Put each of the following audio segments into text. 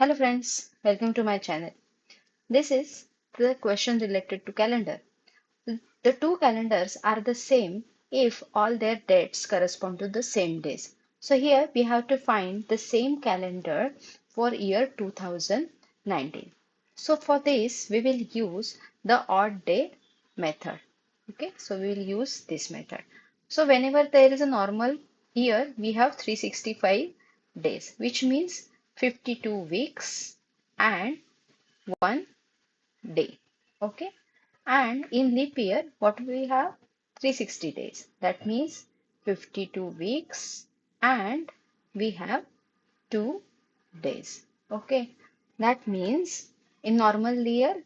Hello friends, welcome to my channel. This is the question related to calendar. The two calendars are the same if all their dates correspond to the same days. So here we have to find the same calendar for year 2019. So for this we will use the odd day method. Okay, so we will use this method. So whenever there is a normal year, we have 365 days, which means 52 weeks and 1 day. Okay, and in leap year, what we have? 360 days. That means 52 weeks and we have 2 days. Okay, that means in normal year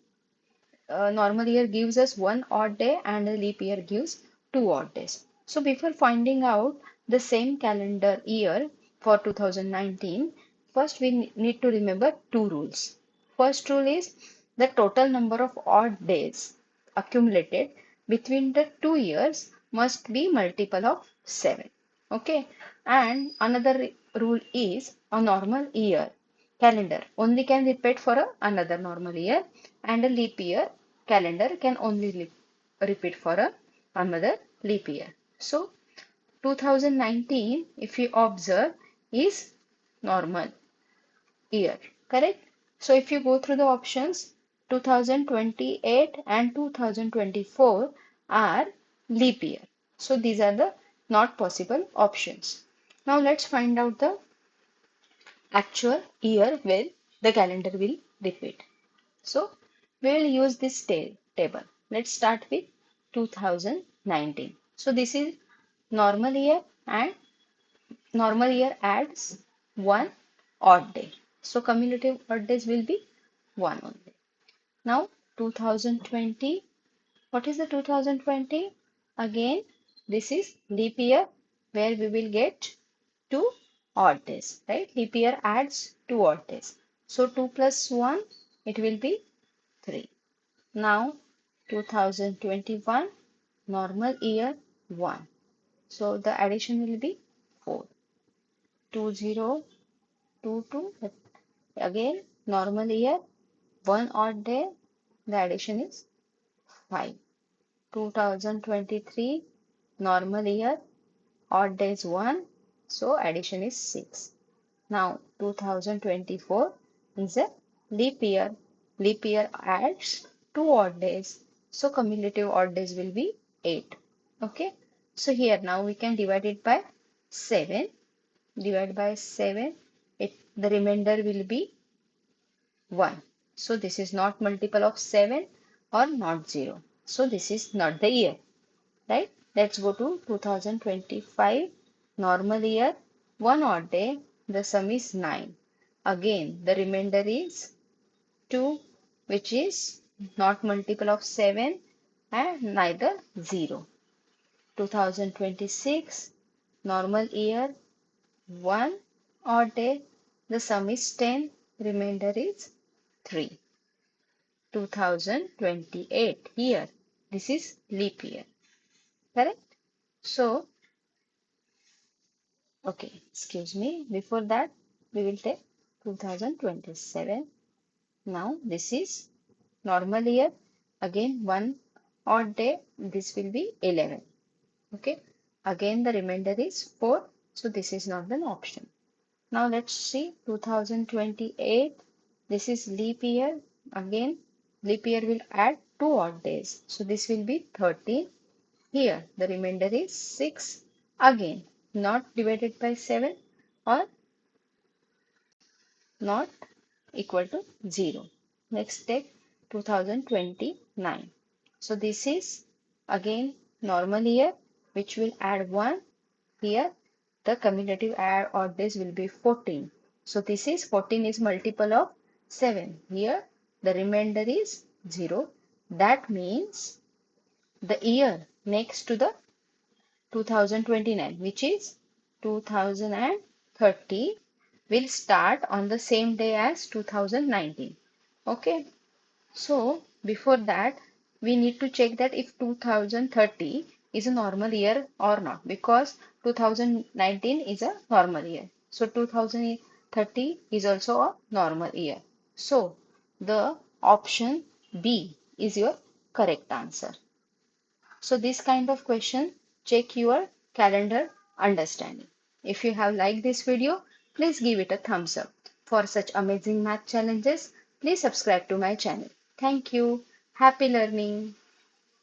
gives us one odd day and a leap year gives 2 odd days. So before finding out the same calendar year for 2019, first we need to remember two rules. First rule is the total number of odd days accumulated between the 2 years must be multiple of 7. Okay, and another rule is a normal year calendar only can repeat for another normal year, and a leap year calendar can only repeat for another leap year. So 2019, if you observe, is normal year, correct? So if you go through the options, 2028 and 2024 are leap year. So these are the not possible options. Now let's find out the actual year where the calendar will repeat. So we will use this table. Let's start with 2019. So this is normal year and normal year adds one odd day. So cumulative odd days will be one only. Now 2020. What is the 2020? Again, this is leap year where we will get 2 odd days, right? Leap year adds 2 odd days. So 2 plus 1, it will be 3. Now 2021, normal year 1. So the addition will be 4. 2022, again normal year, 1 odd day, the addition is 5. 2023, normal year, odd days 1, so addition is 6. Now 2024 is a leap year. Leap year adds 2 odd days, so cumulative odd days will be 8. Okay, so here now we can divide it by 7. Divide by 7, the remainder will be 1. So this is not multiple of 7 or not 0. So this is not the year, right? Let's go to 2025, normal year, 1 odd day, the sum is 9. Again, the remainder is 2, which is not multiple of 7 and neither 0. 2026, normal year, 1 odd day, the sum is 10, remainder is 3. 2028, here, this is leap year, correct? So, okay, excuse me. Before that, we will take 2027. Now, this is normal year. Again, 1 odd day. This will be 11. Okay. Again, the remainder is 4. So, this is not an option. Now, let's see 2028. This is leap year. Again, leap year will add 2 odd days. So, this will be 13. Here, the remainder is 6. Again, not divided by 7 or not equal to 0. Next, take 2029. So, this is again normal year which will add 1. Here, the cumulative odd days will be 14. So, this is 14 is multiple of 7. Here, the remainder is 0. That means the year next to the 2029, which is 2030, will start on the same day as 2019. Okay, so before that, we need to check that if 2030 is a normal year or not, because 2019 is a normal year. So 2030 30 is also a normal year. So the option B is your correct answer. So this kind of question, check your calendar understanding. If you have liked this video, please give it a thumbs up. For such amazing math challenges, please subscribe to my channel. Thank you. Happy learning.